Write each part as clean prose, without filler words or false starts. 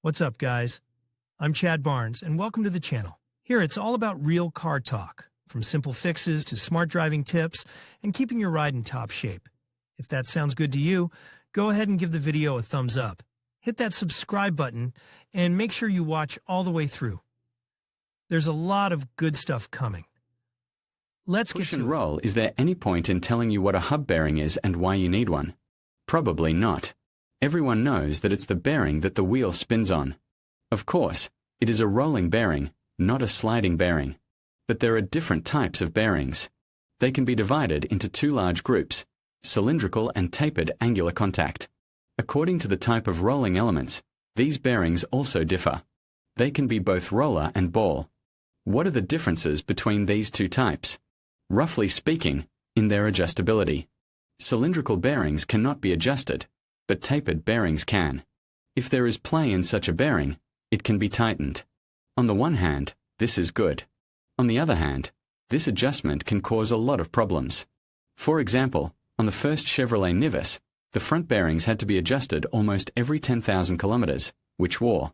What's up, guys? I'm Chad Barnes, and welcome to the channel. Here, it's all about real car talk, from simple fixes to smart driving tips and keeping your ride in top shape. If that sounds good to you, go ahead and give the video a thumbs up. Hit that subscribe button and make sure you watch all the way through. There's a lot of good stuff coming. Let's get Push to and it. roll, is there any point in telling you what a hub bearing is and why you need one? Probably not. Everyone knows that it's the bearing that the wheel spins on. Of course, it is a rolling bearing, not a sliding bearing. But there are different types of bearings. They can be divided into two large groups, cylindrical and tapered angular contact. According to the type of rolling elements, these bearings also differ. They can be both roller and ball. What are the differences between these two types? Roughly speaking, in their adjustability. Cylindrical bearings cannot be adjusted, but tapered bearings can. If there is play in such a bearing, it can be tightened. On the one hand, this is good. On the other hand, this adjustment can cause a lot of problems. For example, on the first Chevrolet Nivis, the front bearings had to be adjusted almost every 10,000 kilometers, which wore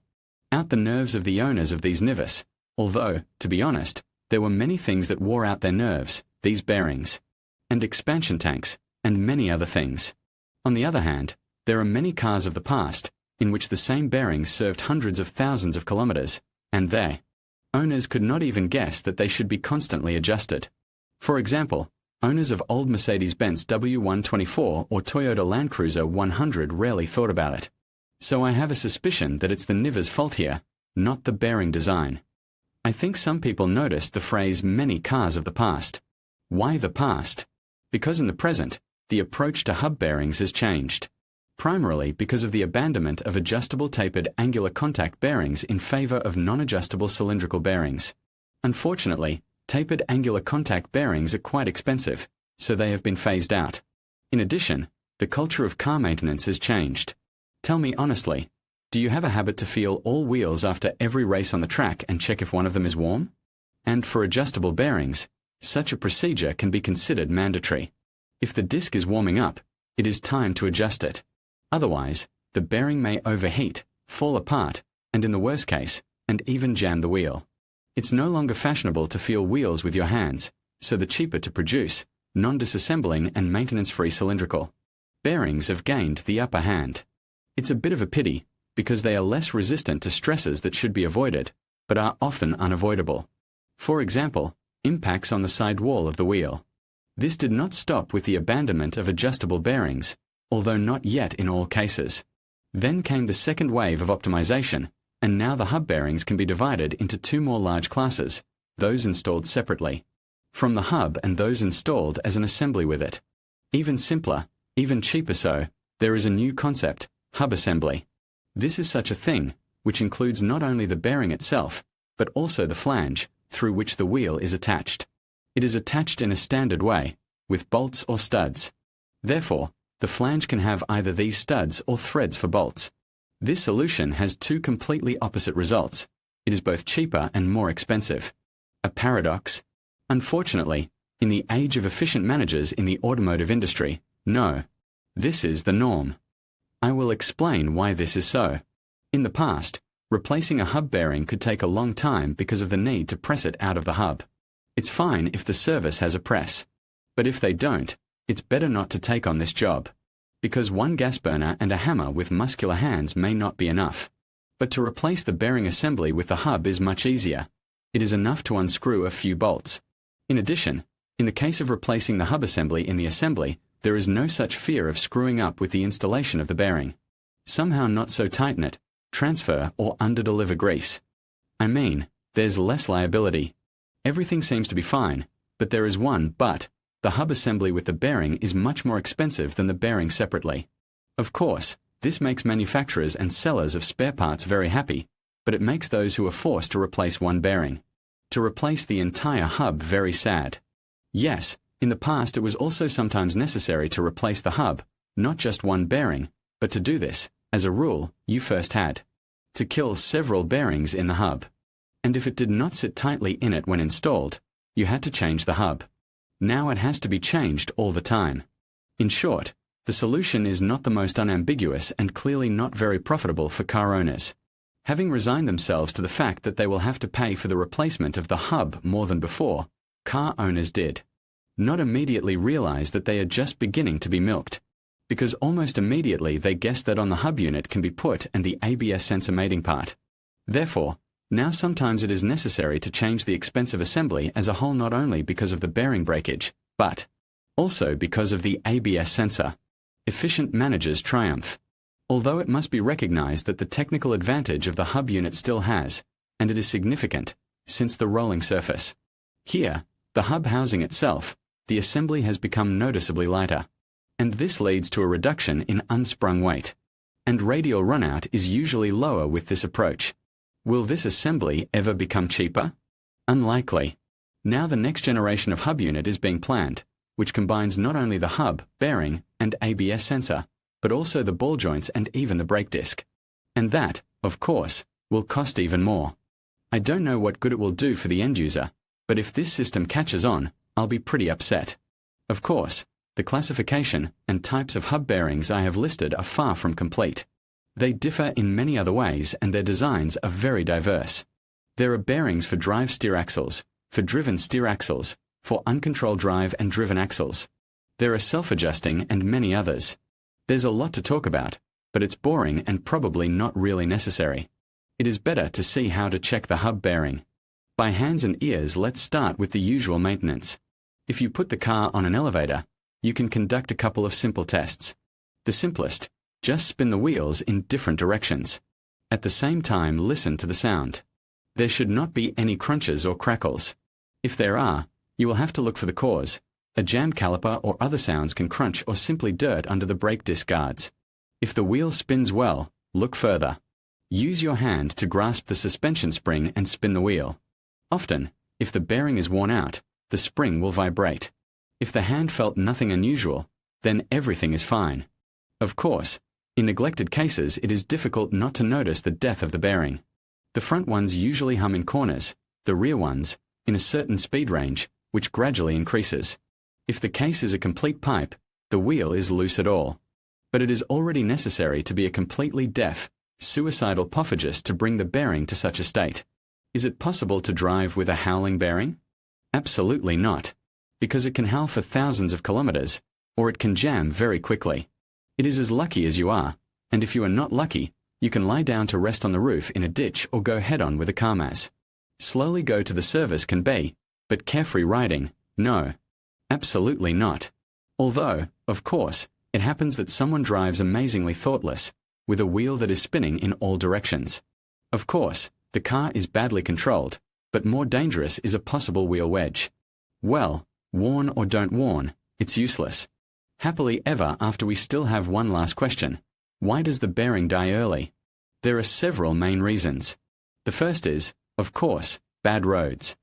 out the nerves of the owners of these Nivis, although, to be honest, there were many things that wore out their nerves, these bearings, and expansion tanks, and many other things. On the other hand, there are many cars of the past, in which the same bearings served hundreds of thousands of kilometers, and their owners could not even guess that they should be constantly adjusted. For example, owners of old Mercedes-Benz W124 or Toyota Land Cruiser 100 rarely thought about it. So I have a suspicion that it's the Niva's fault here, not the bearing design. I think some people noticed the phrase many cars of the past. Why the past? Because in the present, the approach to hub bearings has changed. Primarily because of the abandonment of adjustable tapered angular contact bearings in favor of non-adjustable cylindrical bearings. Unfortunately, tapered angular contact bearings are quite expensive, so they have been phased out. In addition, the culture of car maintenance has changed. Tell me honestly, do you have a habit to feel all wheels after every race on the track and check if one of them is warm? And for adjustable bearings, such a procedure can be considered mandatory. If the disc is warming up, it is time to adjust it. Otherwise, the bearing may overheat, fall apart, and in the worst case, and even jam the wheel. It's no longer fashionable to feel wheels with your hands, so the cheaper to produce, non-disassembling and maintenance-free cylindrical bearings have gained the upper hand. It's a bit of a pity, because they are less resistant to stresses that should be avoided, but are often unavoidable. For example, impacts on the side wall of the wheel. This did not stop with the abandonment of adjustable bearings, although not yet in all cases. Then came the second wave of optimization, and now the hub bearings can be divided into two more large classes, those installed separately from the hub and those installed as an assembly with it. Even simpler, even cheaper so, there is a new concept, hub assembly. This is such a thing, which includes not only the bearing itself, but also the flange, through which the wheel is attached. It is attached in a standard way, with bolts or studs. Therefore, the flange can have either these studs or threads for bolts. This solution has two completely opposite results. It is both cheaper and more expensive. A paradox? Unfortunately, in the age of efficient managers in the automotive industry, no. This is the norm. I will explain why this is so. In the past, replacing a hub bearing could take a long time because of the need to press it out of the hub. It's fine if the service has a press. But if they don't, it's better not to take on this job. Because one gas burner and a hammer with muscular hands may not be enough. But to replace the bearing assembly with the hub is much easier. It is enough to unscrew a few bolts. In addition, in the case of replacing the hub assembly in the assembly, there is no such fear of screwing up with the installation of the bearing. Somehow not so tighten it, transfer or under-deliver grease. I mean, there's less liability. Everything seems to be fine, but there is one but. The hub assembly with the bearing is much more expensive than the bearing separately. Of course, this makes manufacturers and sellers of spare parts very happy, but it makes those who are forced to replace one bearing, to replace the entire hub, very sad. Yes, in the past it was also sometimes necessary to replace the hub, not just one bearing, but to do this, as a rule, you first had to kill several bearings in the hub. And if it did not sit tightly in it when installed, you had to change the hub. Now it has to be changed all the time. In short, the solution is not the most unambiguous and clearly not very profitable for car owners. Having resigned themselves to the fact that they will have to pay for the replacement of the hub more than before, car owners did not immediately realize that they are just beginning to be milked, because almost immediately they guessed that on the hub unit can be put and the ABS sensor mating part. Therefore, now sometimes it is necessary to change the expensive assembly as a whole, not only because of the bearing breakage, but also because of the ABS sensor. Efficient managers triumph. Although it must be recognized that the technical advantage of the hub unit still has, and it is significant, since the rolling surface. Here, the hub housing itself, the assembly has become noticeably lighter, and this leads to a reduction in unsprung weight. And radial runout is usually lower with this approach. Will this assembly ever become cheaper? Unlikely. Now the next generation of hub unit is being planned, which combines not only the hub, bearing, and ABS sensor, but also the ball joints and even the brake disc. And that, of course, will cost even more. I don't know what good it will do for the end user, but if this system catches on, I'll be pretty upset. Of course, the classification and types of hub bearings I have listed are far from complete. They differ in many other ways and their designs are very diverse. There are bearings for drive steer axles, for driven steer axles, for uncontrolled drive and driven axles. There are self-adjusting and many others. There's a lot to talk about, but it's boring and probably not really necessary. It is better to see how to check the hub bearing. By hands and ears, let's start with the usual maintenance. If you put the car on an elevator, you can conduct a couple of simple tests. The simplest, just spin the wheels in different directions. At the same time, listen to the sound. There should not be any crunches or crackles. If there are, you will have to look for the cause. A jam caliper or other sounds can crunch, or simply dirt under the brake disc guards. If the wheel spins well, look further. Use your hand to grasp the suspension spring and spin the wheel. Often, if the bearing is worn out, the spring will vibrate. If the hand felt nothing unusual, then everything is fine. Of course, in neglected cases it is difficult not to notice the death of the bearing. The front ones usually hum in corners, the rear ones, in a certain speed range, which gradually increases. If the case is a complete pipe, the wheel is loose at all. But it is already necessary to be a completely deaf, suicidal pophagist to bring the bearing to such a state. Is it possible to drive with a howling bearing? Absolutely not, because it can howl for thousands of kilometers, or it can jam very quickly. It is as lucky as you are, and if you are not lucky, you can lie down to rest on the roof in a ditch or go head-on with a carmass. Slowly go to the service can be, but carefree riding, no. Absolutely not. Although, of course, it happens that someone drives amazingly thoughtless, with a wheel that is spinning in all directions. Of course, the car is badly controlled, but more dangerous is a possible wheel wedge. Well, warn or don't warn, it's useless. Happily ever after, we still have one last question. Why does the bearing die early? There are several main reasons. The first is, of course, bad roads.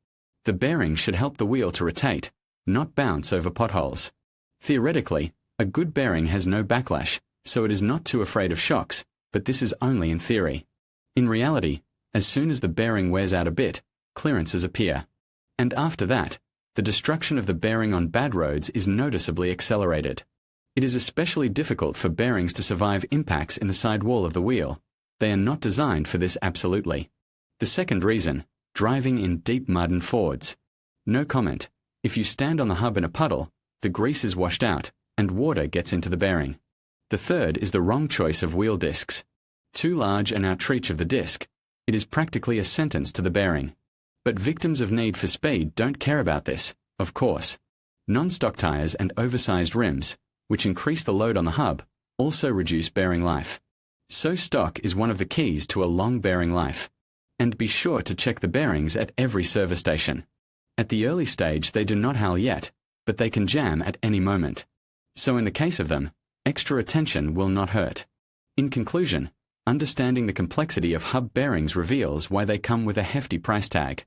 The bearing should help the wheel to rotate, not bounce over potholes. Theoretically, a good bearing has no backlash, so it is not too afraid of shocks, but this is only in theory. In reality, as soon as the bearing wears out a bit, clearances appear. And after that, the destruction of the bearing on bad roads is noticeably accelerated. It is especially difficult for bearings to survive impacts in the side wall of the wheel. They are not designed for this absolutely. The second reason, driving in deep mud and fords. No comment. If you stand on the hub in a puddle, the grease is washed out, and water gets into the bearing. The third is the wrong choice of wheel discs. Too large an outreach of the disc. It is practically a sentence to the bearing. But victims of need for speed don't care about this, of course. Non-stock tires and oversized rims, which increase the load on the hub, also reduce bearing life. So stock is one of the keys to a long bearing life. And be sure to check the bearings at every service station. At the early stage they do not howl yet, but they can jam at any moment. So in the case of them, extra attention will not hurt. In conclusion, understanding the complexity of hub bearings reveals why they come with a hefty price tag.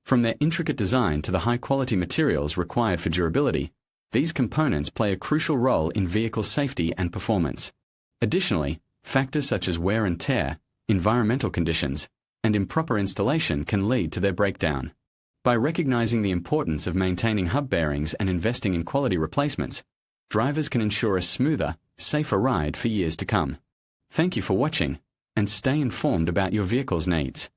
From their intricate design to the high-quality materials required for durability, these components play a crucial role in vehicle safety and performance. Additionally, factors such as wear and tear, environmental conditions, and improper installation can lead to their breakdown. By recognizing the importance of maintaining hub bearings and investing in quality replacements, drivers can ensure a smoother, safer ride for years to come. Thank you for watching. and stay informed about your vehicle's needs.